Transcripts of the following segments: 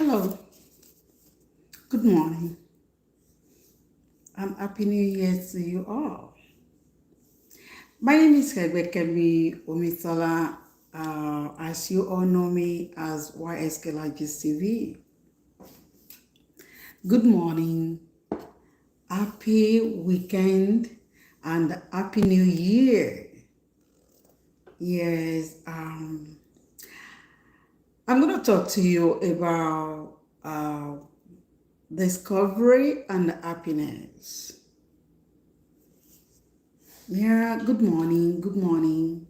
Hello, good morning. Happy New Year to you all. My name is Kemi Omisola. As you all know me as YSK Lagis TV. Good morning, happy weekend, and happy New Year. Yes, I'm going to talk to you about discovery and happiness. Yeah, good morning, good morning.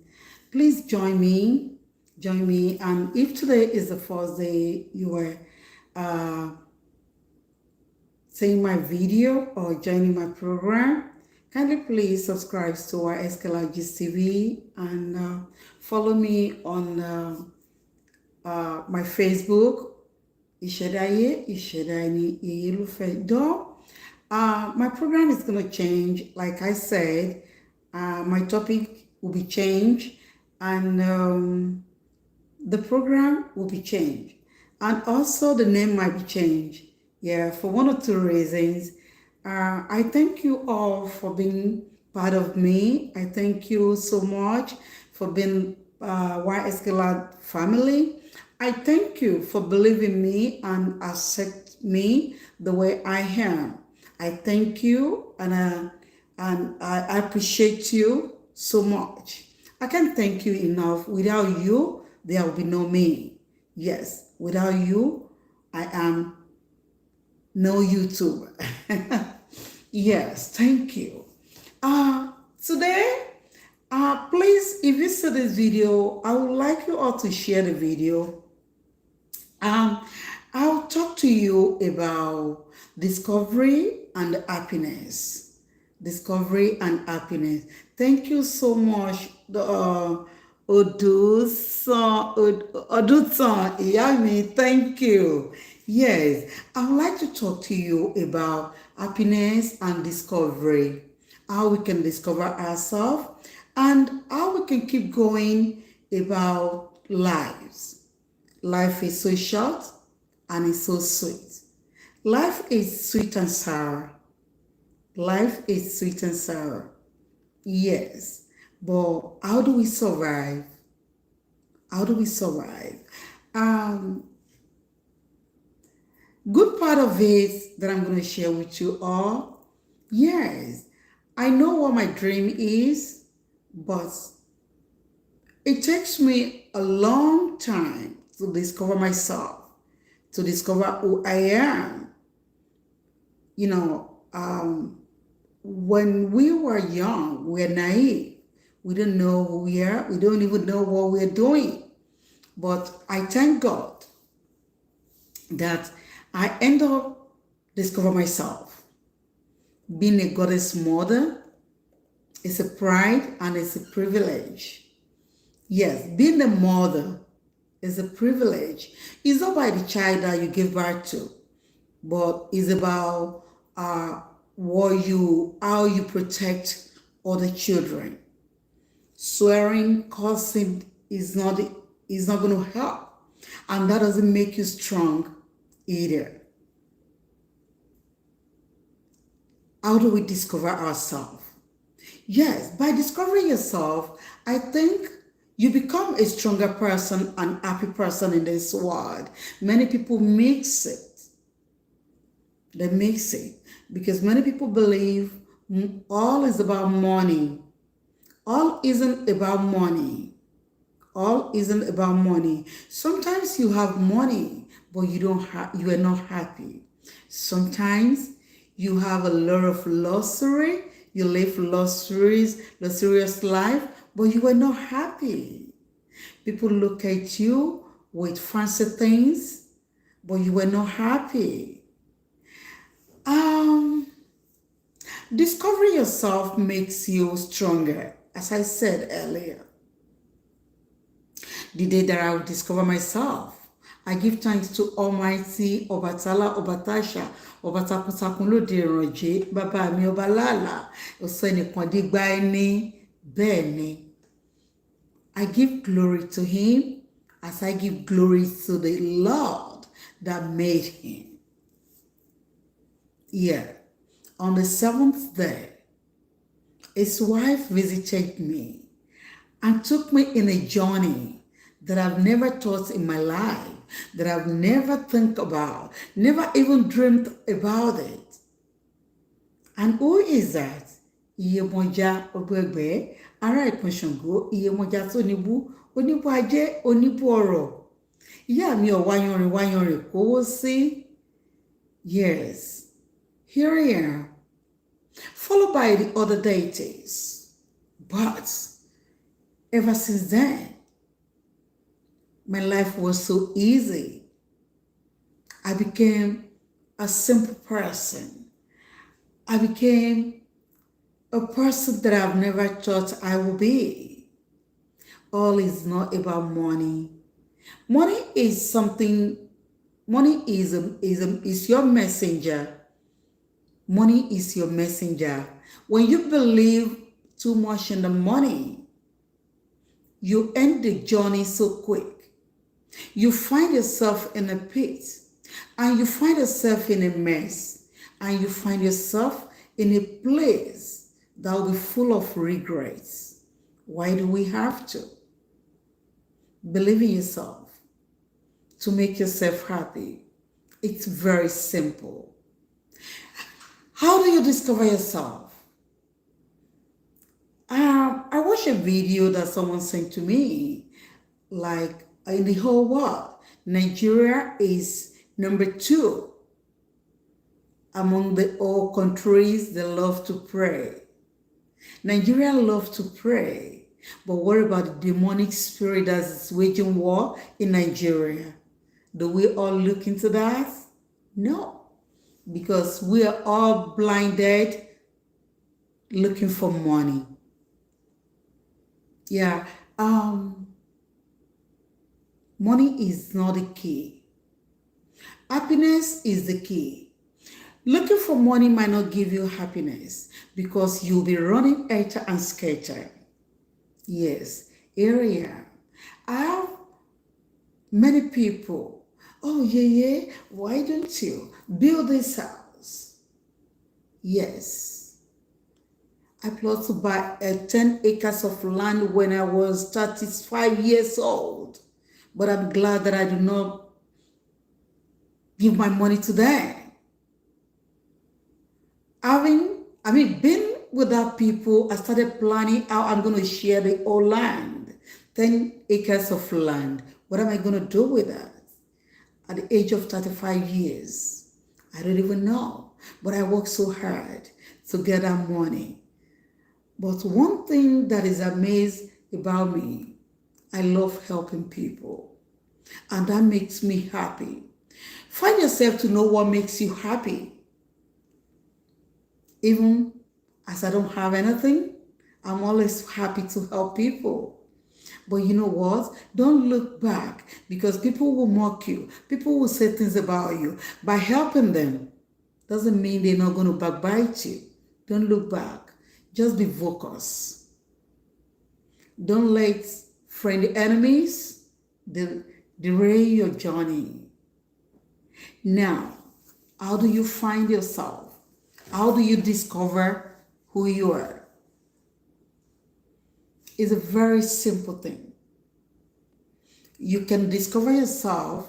Please join me. And if today is the first day you are seeing my video or joining my program, kindly please subscribe to our Escalagis TV and follow me on my Facebook, Ishedaye Iyelufe. My program is going to change. Like I said, my topic will be changed, and the program will be changed, and also the name might be changed. Yeah, for one or two reasons. I thank you all for being part of me. I thank you so much for being YSK family. I thank you for believing me and accept me the way I am. I thank you and I appreciate you so much. I can't thank you enough. Without you, there will be no me. Yes, without you, I am no YouTuber. Yes, thank you. Today, please, if you see this video, I would like you all to share the video. I'll talk to you about discovery and happiness. Discovery and happiness. Thank you so much, Odutan Iyami. Thank you. Yes, I would like to talk to you about happiness and discovery. How we can discover ourselves and how we can keep going about lives. Life is so short and it's so sweet. Life is sweet and sour. Life is sweet and sour. Yes, but how do we survive? How do we survive? Good part of it that I'm going to share with you all. Yes, I know what my dream is, but it takes me a long time to discover myself, to discover who I am. You know, when we were young, we're naive. We don't know who we are. We don't even know what we're doing. But I thank God that I end up discover myself. Being a goddess mother is a pride and it's a privilege. Yes, being a mother is a privilege. It's not by the child that you give birth to, but it's about how you protect other children. Swearing, cursing is not going to help, and that doesn't make you strong either. How do we discover ourselves? Yes, by discovering yourself, I think you become a stronger person and happy person in this world. Many people mix it. They mix it because many people believe all is about money. All isn't about money. All isn't about money. Sometimes you have money, but you are not happy. Sometimes you have a lot of luxury. You live luxurious life, but you are not happy. People look at you with fancy things, but you are not happy. Discovering yourself makes you stronger, as I said earlier. The day that I will discover myself, I give thanks to Almighty Obatala Obatasha, Obatakuntakun lóde ìrànjẹ́, bàbá mi Ọbalálà, ọ̀sẹ̀ nìkan dígbà ẹni, bẹ́ẹ̀ ni. I give glory to him as I give glory to the Lord, that made him. Yeah. On the seventh day, his wife visited me and took me in a journey that I've never thought in my life, that I've never think about, never even dreamed about it. And who is that? Iyemoja Obegbe, ará Ìpínsàngó, Iyemoja tó níbú, oníbú ajé, oníbú ọrọ̀. Ìyá mi ò wáyanrìn kówó sí. Yes, here I am, followed by the other deities. But ever since then, my life was so easy. I became a simple person. I became a person that I've never thought I would be. All is not about money. Money is something, money is your messenger. Money is your messenger. When you believe too much in the money, you end the journey so quick. You find yourself in a pit, and you find yourself in a mess, and you find yourself in a place that will be full of regrets. Why do we have to? Believe in yourself to make yourself happy. It's very simple. How do you discover yourself? I watched a video that someone sent to me, like in the whole world, Nigeria is number 2 among the all countries that love to pray. Nigeria loves to pray, but what about the demonic spirit that's waging war in Nigeria? Do we all look into that? No, because we are all blinded looking for money. Yeah, money is not the key. Happiness is the key. Looking for money might not give you happiness because you'll be running helter and skelter. Yes, area. I have many people. Oh, yeah, why don't you build this house? Yes. I plot to buy 10 acres of land when I was 35 years old. But I'm glad that I do not give my money to them. Being with that people, I started planning how I'm going to share the whole land. 10 acres of land. What am I going to do with that? At the age of 35 years, I don't even know. But I worked so hard to get that money. But one thing that is amazing about me, I love helping people. And that makes me happy. Find yourself to know what makes you happy. Even as I don't have anything, I'm always happy to help people. But you know what? Don't look back, because people will mock you. People will say things about you. By helping them, doesn't mean they're not going to backbite you. Don't look back. Just be focused. Don't let friendly enemies derail your journey. Now, how do you find yourself? How do you discover who you are? It's a very simple thing. You can discover yourself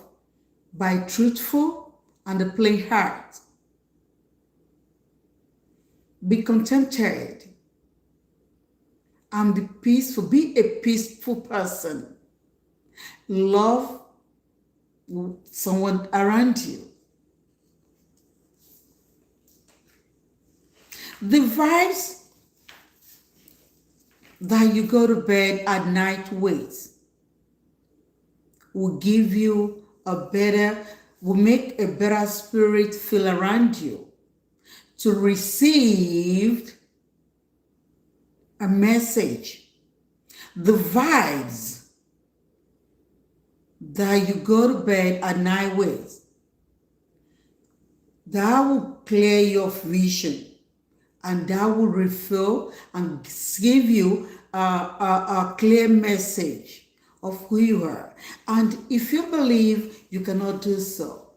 by truthful and a plain heart. Be contented and be peaceful. Be a peaceful person. Love someone around you. The vibes that you go to bed at night with will give you will make a better spirit feel around you to receive a message. The vibes that you go to bed at night with, that will clear your vision, and that will refill and give you a clear message of who you are. And if you believe you cannot do so,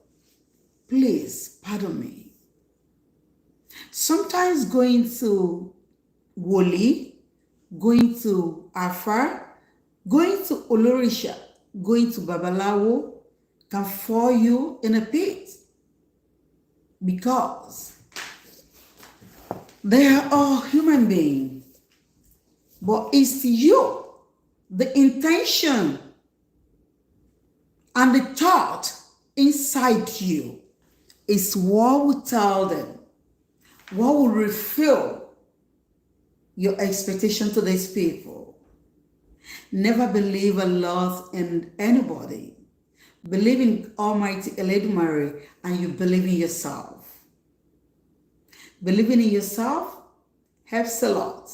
please pardon me. Sometimes going to Woli, going to Afar, going to Olorisha, going to Babalawo can fall you in a pit because they are all human beings. But it's you, the intention and the thought inside you is what will tell them, what will refill your expectation to these people. Never believe a lot in anybody. Believe in Almighty Eledumare and you believe in yourself. Believing in yourself helps a lot.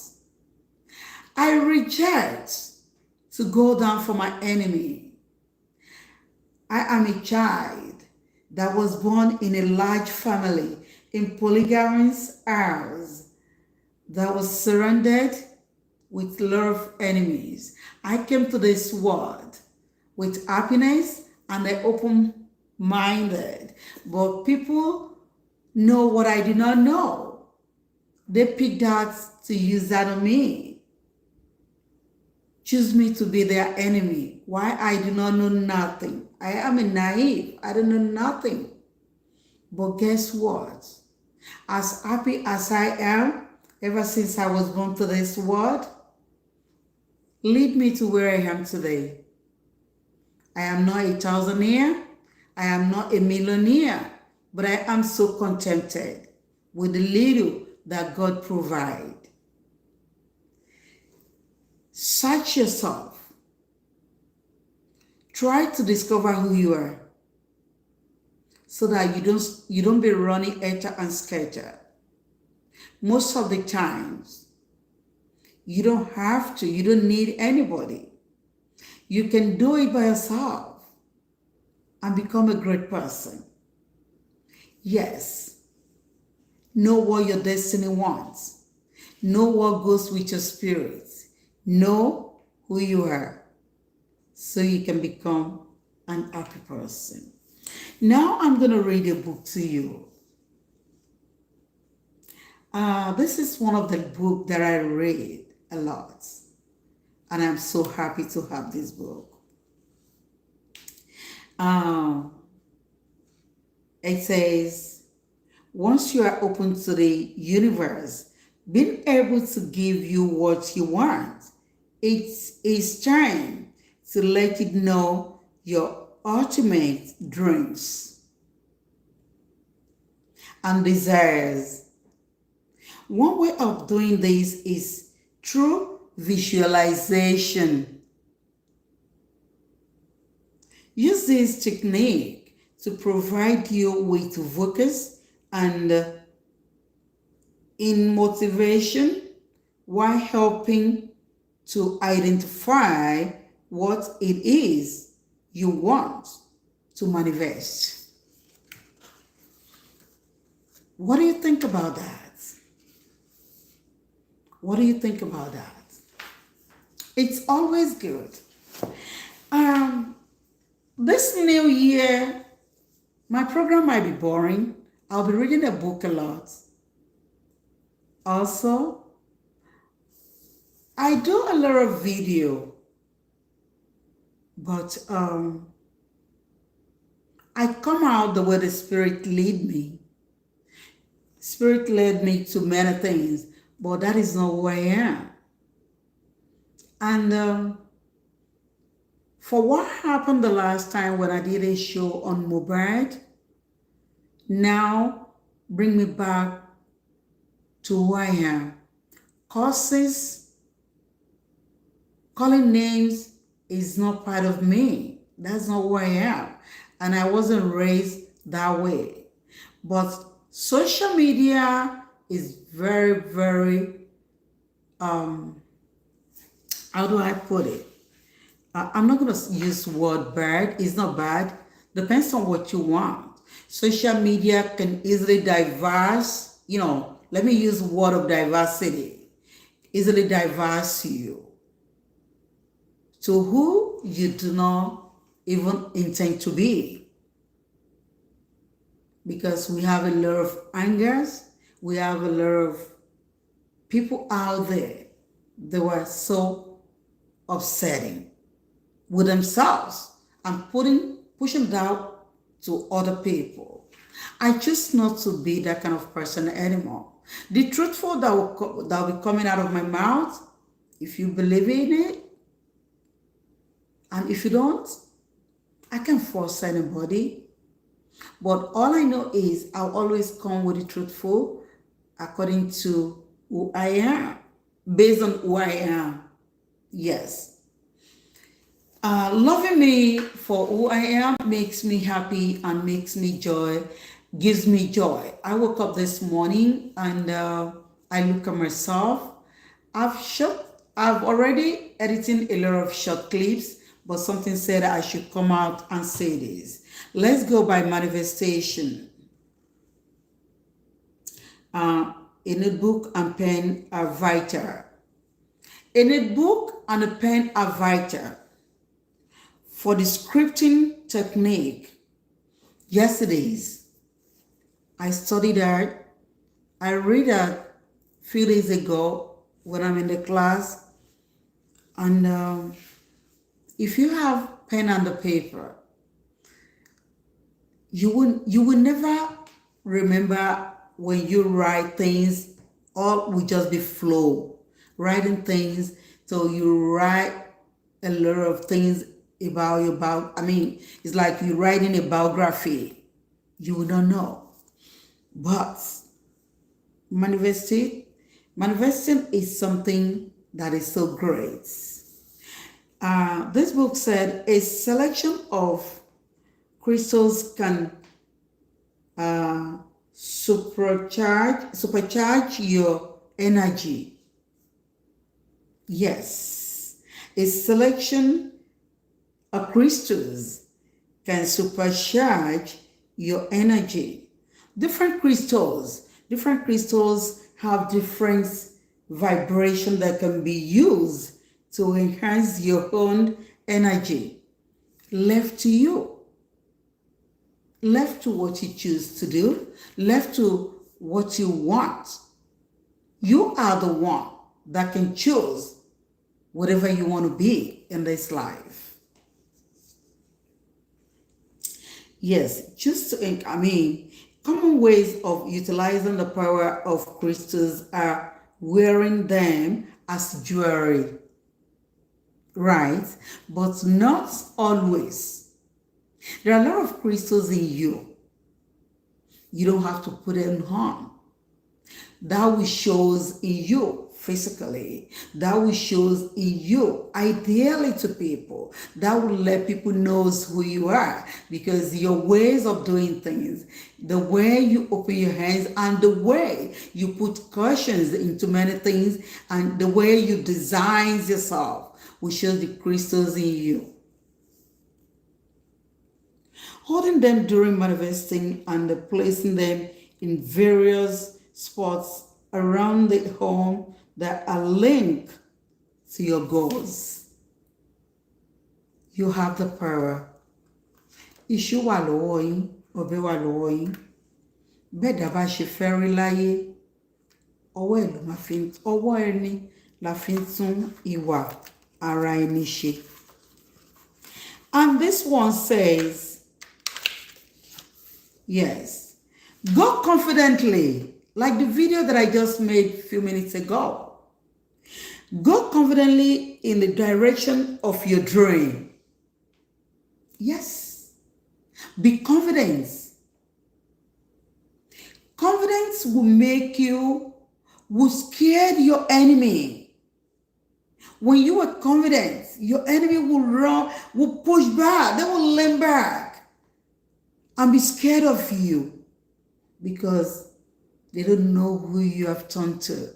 I reject to go down for my enemy. I am a child that was born in a large family in polygamous house that was surrounded with a lot of enemies. I came to this world with happiness and I open-minded, but people know what I do not know. They picked that to use that on me. Choose me to be their enemy. Why? I do not know nothing. I am a naive. I don't know nothing. But guess what? As happy as I am, ever since I was born to this world, lead me to where I am today. I am not a thousandaire. I am not a millionaire. But I am so contented with the little that God provides. Search yourself. Try to discover who you are so that you don't be running ether and scatter. Most of the times, you don't have to. You don't need anybody. You can do it by yourself and become a great person. Yes. Know what your destiny wants. Know what goes with your spirit. Know who you are so you can become an happy person. Now I'm going to read a book to you. This is one of the books that I read a lot. And I'm so happy to have this book. It says, once you are open to the universe, being able to give you what you want, it's time to let it know your ultimate dreams and desires. One way of doing this is through visualization. Use this technique to provide you with focus and in motivation while helping to identify what it is you want to manifest. What do you think about that? What do you think about that? It's always good. This new year, my program might be boring. I'll be reading a book a lot. Also, I do a lot of video, but I come out the way the Spirit lead me. Spirit led me to many things, but that is not who I am. And for what happened the last time when I did a show on Mohbad, now bring me back to who I am. Causes, calling names is not part of me. That's not who I am. And I wasn't raised that way. But social media is very, very, how do I put it? I'm not going to use the word bad. It's not bad. Depends on what you want. Social media can easily diverse, let me use the word of diversity. Easily diverse you to who you do not even intend to be. because we have a lot of angers. We have a lot of people out there that were so upsetting with themselves and pushing down to other people. I choose not to be that kind of person anymore. The truthful that will be coming out of my mouth, if you believe in it, and if you don't, I can't force anybody. But all I know is I'll always come with the truthful according to who I am, based on who I am. Yes. Loving me for who I am makes me happy and makes me joy, gives me joy. I woke up this morning and I look at myself. I've already edited a lot of short clips, but something said I should come out and say this. Let's go by manifestation. A notebook and pen are vital. A notebook and a pen are vital for the scripting technique. Yesterday's, I studied that. I read that a few days ago when I'm in the class. And if you have pen and the paper, you will never remember when you write things, all will just be flow. Writing things, so you write a lot of things it's like you're writing a biography. You will not know. But manifesting is something that is so great. This book said a selection of crystals can supercharge your energy. Yes, a selection of crystals can supercharge your energy. Different crystals have different vibration that can be used to enhance your own energy. Left to you. Left to what you choose to do. Left to what you want. You are the one that can choose whatever you want to be in this life. Yes, common ways of utilizing the power of crystals are wearing them as jewelry, right? But not always. There are a lot of crystals in you. You don't have to put them on. That will shows in you physically. That will shows in you ideally to people. That will let people know who you are, because your ways of doing things, the way you open your hands and the way you put cautions into many things and the way you design yourself will show the crystals in you. Holding them during manifesting and placing them in various spots around the home that are linked to your goals. You have the power. Iṣu wà lọ́wọ́ yín, ọ̀bẹ wà lọ́wọ́ yín. Bẹ́ẹ̀dá bá ṣe fẹ́ rí láyé, ọwọ́ ẹni la fi ń tún ìwà ara ẹni ṣe. And this one says, yes, go confidently. Like the video that I just made a few minutes ago. Go confidently in the direction of your dream. Yes. Be confident. Confidence will scare your enemy. When you are confident, your enemy will run, will push back, they will lean back and be scared of you because they don't know who you have turned to.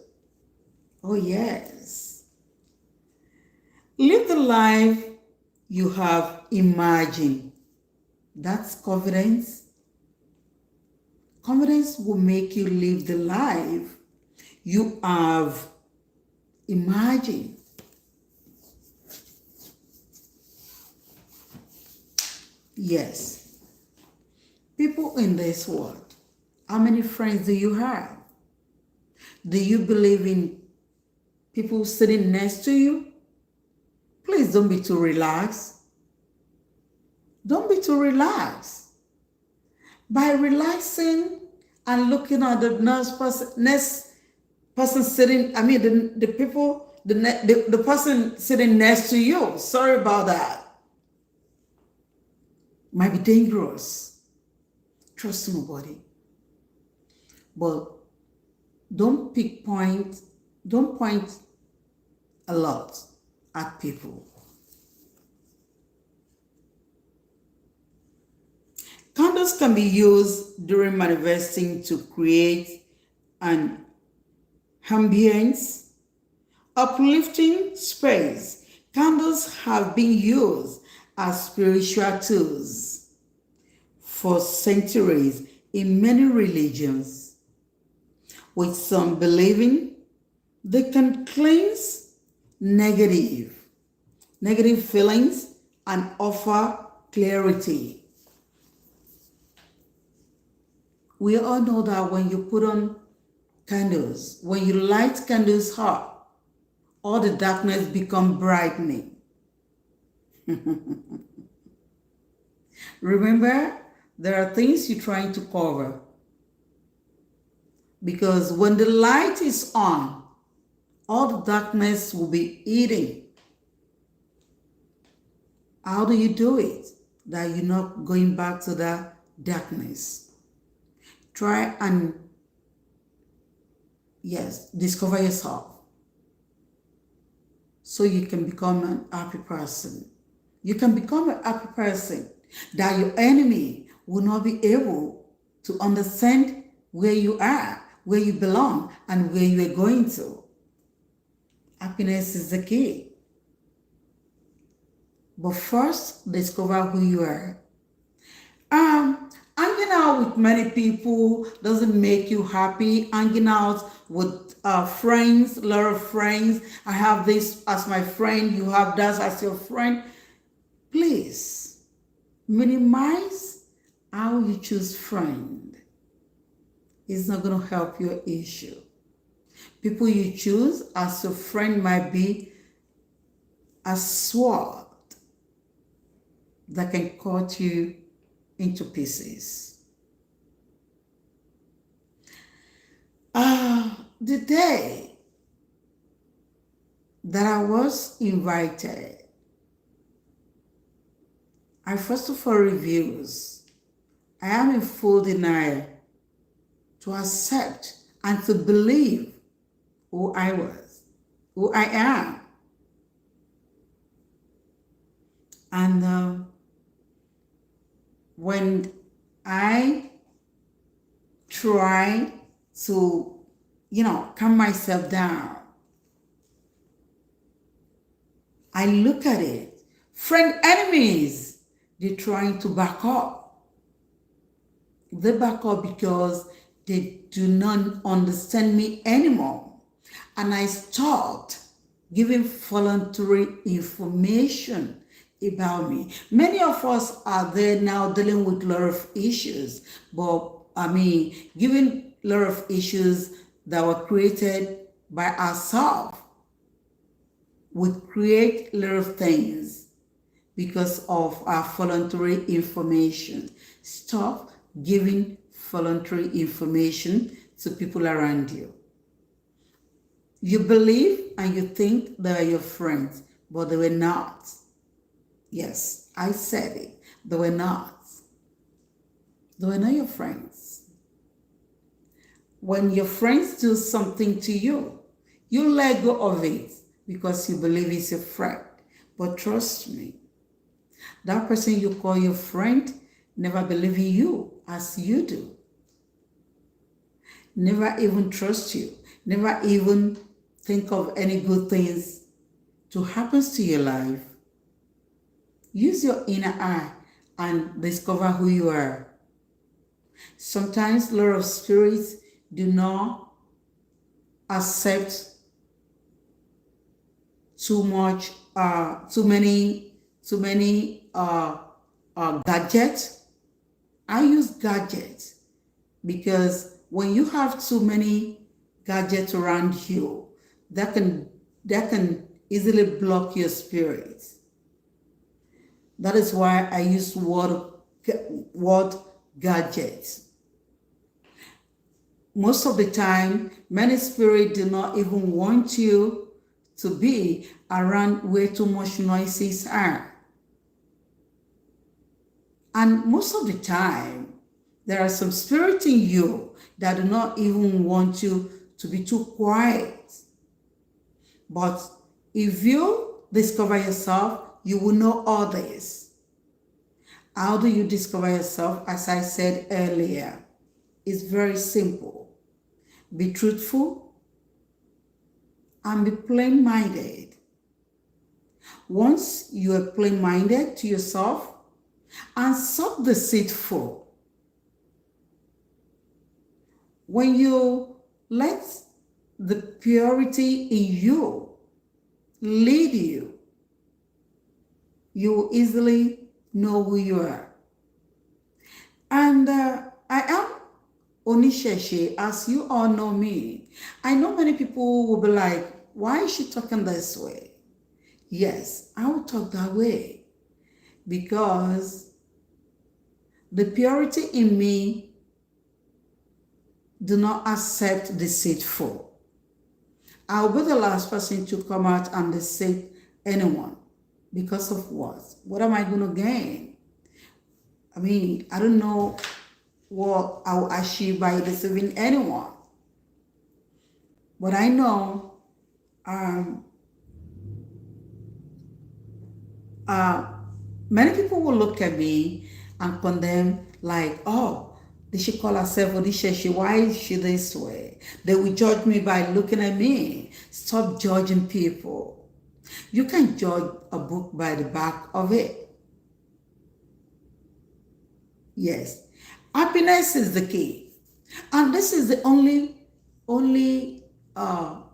Oh, yes. Live the life you have imagined. That's confidence. Confidence will make you live the life you have imagined. Yes. People in this world? How many friends do you have? Do you believe in people sitting next to you? Please don't be too relaxed. Don't be too relaxed. By relaxing and looking at the next person sitting, the person sitting next to you, sorry about that, might be dangerous. Trust nobody. But don't point a lot at people. Candles can be used during manifesting to create an ambience, uplifting space. Candles have been used as spiritual tools for centuries in many religions, with some believing they can cleanse negative feelings and offer clarity. We all know that when you put on candles, when you light candles up, all the darkness become brightening. Remember, there are things you're trying to cover. Because when the light is on, all the darkness will be eating. How do you do it? That you're not going back to that darkness. Try and, discover yourself so you can become an happy person. You can become a happy person that your enemy will not be able to understand where you are, where you belong, and where you are going to. Happiness is the key. But first, discover who you are. Hanging out with many people doesn't make you happy. Hanging out with friends, a lot of friends. I have this as my friend, you have that as your friend. Please, minimize how you choose friend. It's not going to help your issue. People you choose as your friend might be a sword that can cut you into pieces. The day that I was invited, I first of all refused. I am in full denial to accept and to believe who I was, who I am. And when I try to, calm myself down, I look at it. Friend enemies, they're trying to back up. They back up because they do not understand me anymore. And I stopped giving voluntary information about me. Many of us are there now dealing with a lot of issues, giving a lot of issues that were created by ourselves. We create a lot of things because of our voluntary information. Stop giving voluntary information to people around you. You believe and you think they are your friends, but they were not. Yes, I said it. They were not. They were not your friends. When your friends do something to you, you let go of it because you believe it's your friend. But trust me, that person you call your friend never believe in you as you do. Never even trust you. Never even think of any good things to happen to your life. Use your inner eye and discover who you are. Sometimes a lot of spirits do not accept too many gadgets I use gadgets because when you have too many gadgets around you, that can easily block your spirit. That is why I use word gadgets. Most of the time, many spirits do not even want you to be around where too much noises are. And most of the time, there are some spirits in you that do not even want you to be too quiet. But if you discover yourself, you will know all this. How do you discover yourself? As I said earlier, it's very simple. Be truthful and be plain-minded. Once you are plain-minded to yourself and stop deceitful, when you let the purity in you lead you, you will easily know who you are. And I am Onisheshe, as you all know me. I know many people will be like, why is she talking this way? Yes, I will talk that way because the purity in me do not accept deceitful. I'll be the last person to come out and deceive anyone. Because of what? What am I going to gain? I mean, I don't know what I will achieve by deceiving anyone. But I know many people will look at me and condemn like, oh, did she call herself Odisha? Why is she this way? They will judge me by looking at me. Stop judging people. You can judge a book by the back of it. Yes. Happiness is the key. And this is the only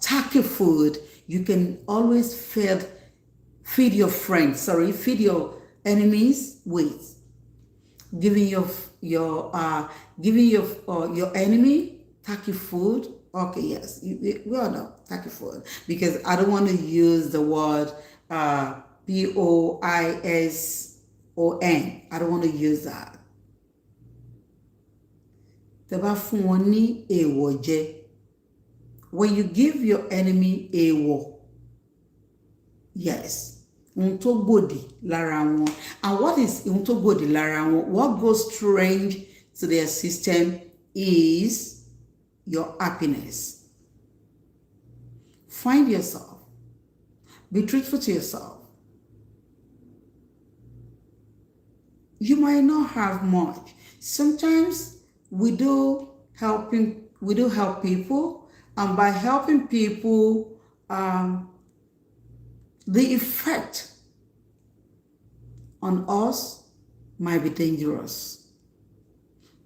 tacky food you can always feed your friends, feed your enemies with. Giving your enemy tacky food. Okay, yes, we all know tacky food because I don't want to use the word poison. I don't want to use that. When you give your enemy èèwọ̀, yes, ohun tó gbòdì lára wọn. And what is ohun tó gbòdì lára wọn? What goes strange to their system is your happiness. Find yourself. Be truthful to yourself. You might not have much. Sometimes we do help people, and by helping people, the effect on us might be dangerous.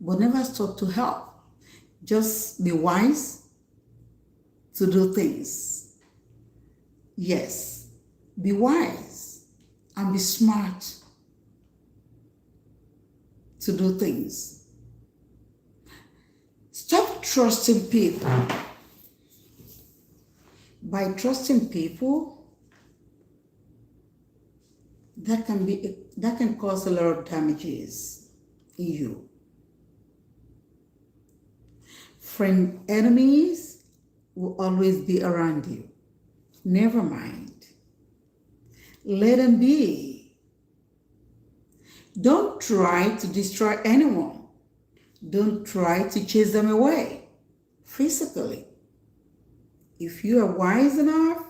But never stop to help. Just be wise to do things. Yes, be wise and be smart to do things. Stop trusting people. By trusting people, that can cause a lot of damages in you. Friend enemies will always be around you. Never mind. Let them be. Don't try to destroy anyone. Don't try to chase them away physically. If you are wise enough,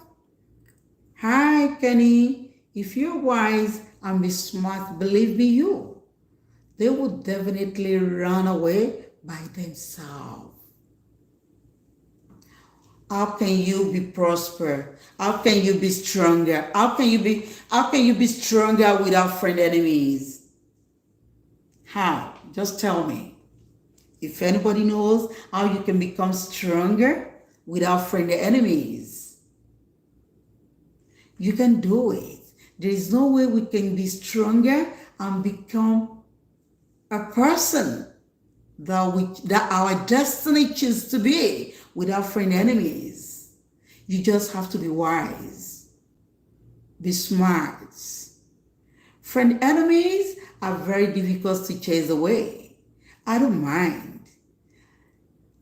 hi Kenny, if you're wise and be smart, believe me, they would definitely run away by themselves. How can you be prosper? How can you be stronger? How can you be stronger without friend enemies? How? Just tell me. If anybody knows how you can become stronger without friend enemies, you can do it. There is no way we can be stronger and become a person that our destiny chooses to be without friend enemies. You just have to be wise, be smart. Friend enemies are very difficult to chase away. I don't mind.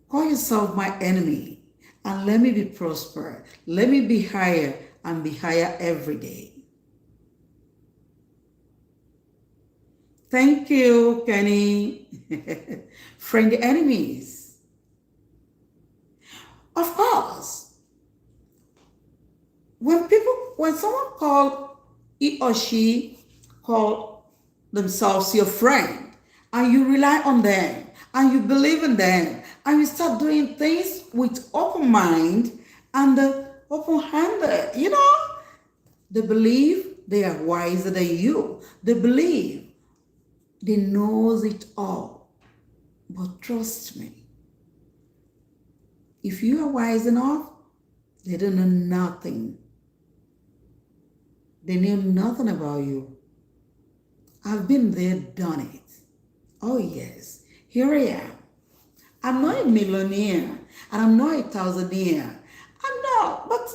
Call yourself my enemy and let me be prosper. Let me be higher and be higher every day. Thank you, Kenny. Friend enemies. Of course, when someone call he or she call themselves your friend, and you rely on them, and you believe in them, and you start doing things with open mind and open handed, they believe they are wiser than you. They believe they knows it all. But trust me, if you are wise enough, they don't know nothing. They know nothing about you. I've been there, done it. Oh yes, here I am. I'm not a millionaire and I'm not a thousandaire. I'm not, but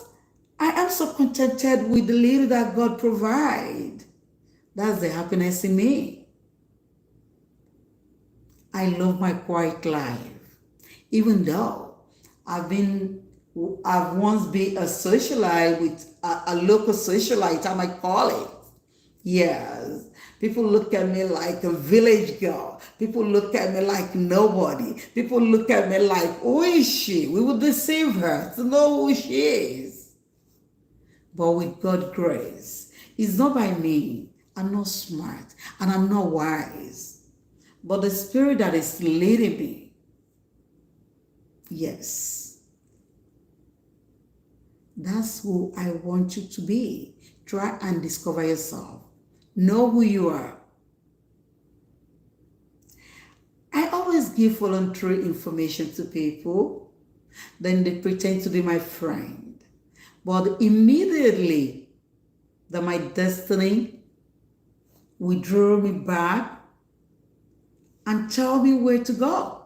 I am so contented with the little that God provides. That's the happiness in me. I love my quiet life, even though I've once been a socialite with a local socialite, I might call it. Yes. People look at me like a village girl. People look at me like nobody. People look at me like, who is she? We will deceive her to know who she is. But with God's grace, it's not by me. I'm not smart and I'm not wise. But the Spirit that is leading me. Yes. That's who I want you to be. Try and discover yourself. Know who you are. I always give voluntary information to people, then they pretend to be my friend. But immediately that my destiny will draw me back and tell me where to go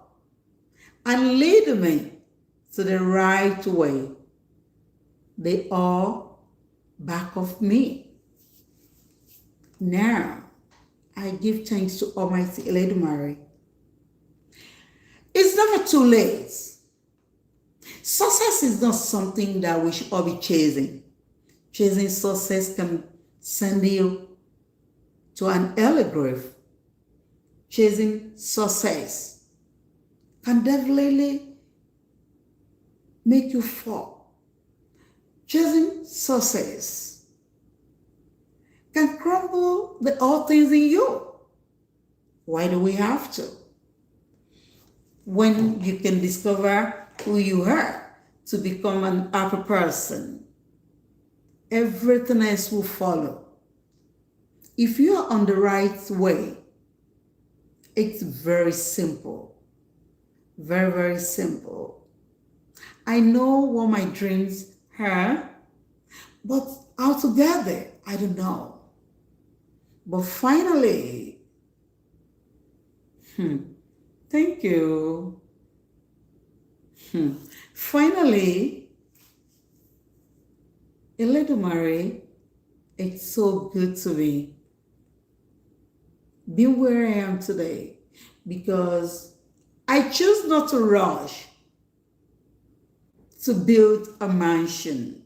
and lead me to the right way, they are back of me. Now, I give thanks to Almighty Eledumare. It's never too late. Success is not something that we should all be chasing. Chasing success can send you to an early grave. Chasing success can definitely make you fall. Chasing success can crumble all things in you. Why do we have to? When you can discover who you are to become an happy person, everything else will follow. If you are on the right way, it's very simple. Very, very simple. I know what my dreams are, but altogether, I don't know. But finally, thank you. Finally, Eledumare, it's so good to me being where I am today because I choose not to rush to build a mansion.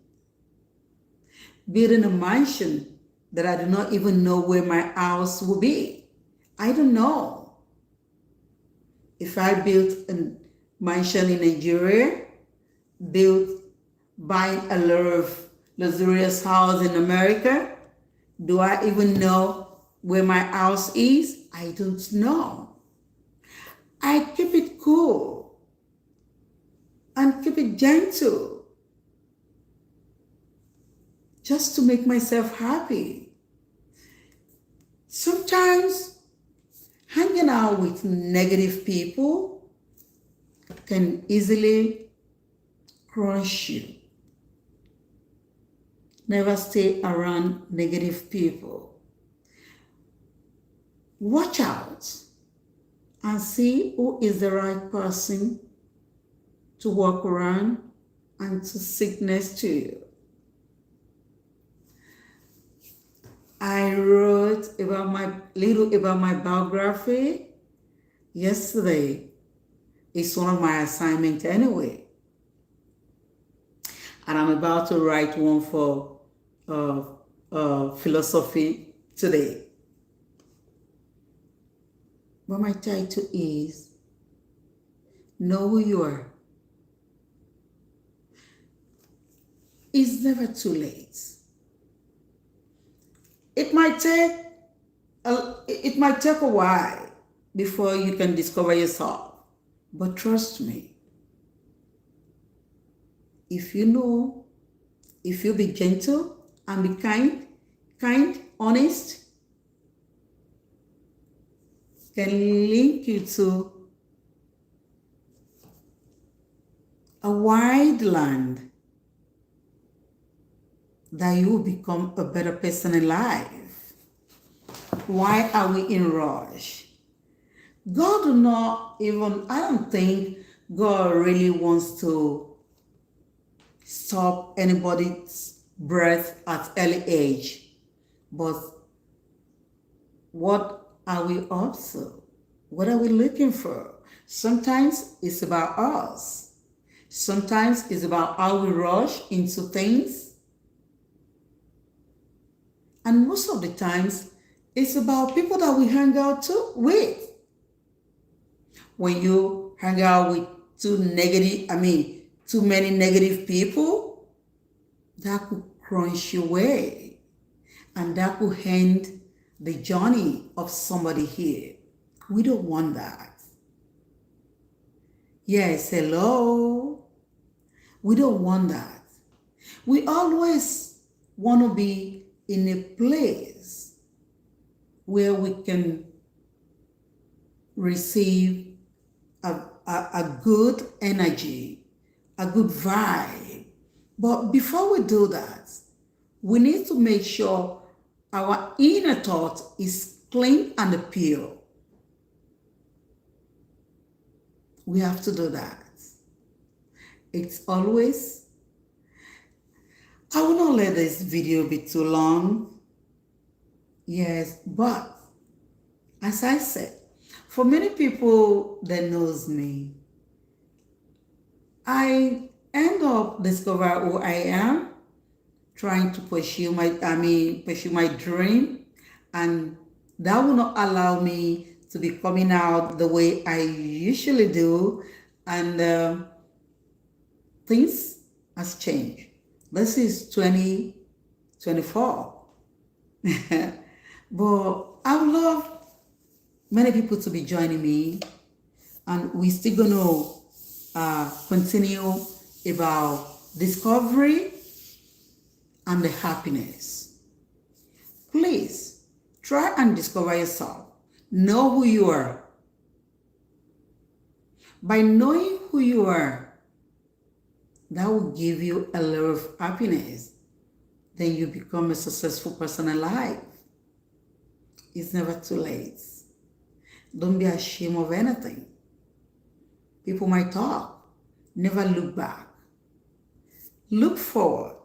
Building a mansion that I do not even know where my house will be. I don't know. If I built a mansion in Nigeria, buying a lot of luxurious house in America, do I even know where my house is? I don't know. I keep it cool and keep it gentle just to make myself happy. Sometimes hanging out with negative people can easily crush you. Never stay around negative people. Watch out. and see who is the right person to walk around and to sit next to you. I wrote about my biography yesterday. It's one of my assignments anyway. And I'm about to write one for philosophy today. But my title is Know Who You Are. It's never too late. It might take a while before you can discover yourself. But trust me, if you know, if you be gentle and be kind, honest, can link you to a wide land that you will become a better person in life. Why are we in rush? God do not even, I don't think God really wants to stop anybody's breath at early age. But what are we up to? What are we looking for? Sometimes it's about us. Sometimes it's about how we rush into things. And most of the times, it's about people that we hang out with. When you hang out with too many negative people, that could crunch your way. And that could end the journey of somebody here. We don't want that. Yes, hello. We don't want that. We always want to be in a place where we can receive a good energy, a good vibe. But before we do that, we need to make sure our inner thought is clean and pure. We have to do that. It's always, I will not let this video be too long. Yes, but as I said, for many people that knows me, I end up discovering who I am, trying to pursue my dream, and that will not allow me to be coming out the way I usually do, and things has changed. This is 2024. But I would love many people to be joining me, and we're still going to continue about discovery and the happiness. Please try and discover yourself. Know who you are. By knowing who you are, that will give you a lot of happiness. Then you become a successful person in life. It's never too late. Don't be ashamed of anything. People might talk. Never look back. Look forward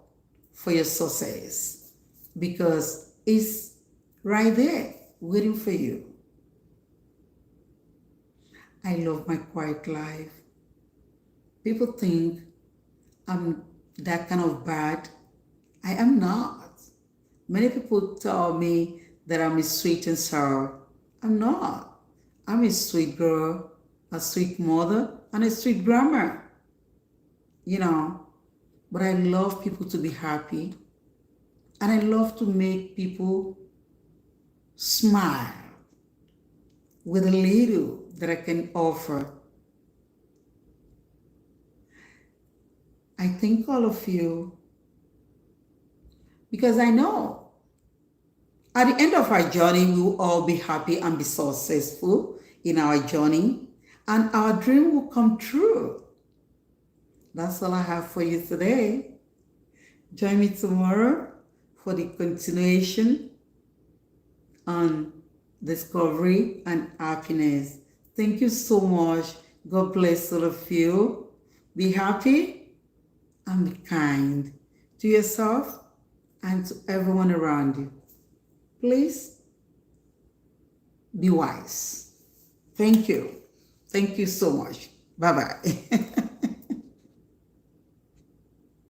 for your success, because it's right there waiting for you. I love my quiet life. People think I'm that kind of bad. I am not. Many people tell me that I'm a sweet and sour. I'm not. I'm a sweet girl, a sweet mother, and a sweet grandma. But I love people to be happy. And I love to make people smile with a little that I can offer. I thank all of you, because I know at the end of our journey, we will all be happy and be successful in our journey, and our dream will come true. That's all I have for you today. Join me tomorrow for the continuation on discovery and happiness. Thank you so much. God bless all of you. Be happy and be kind to yourself and to everyone around you. Please be wise. Thank you. Thank you so much. Bye bye.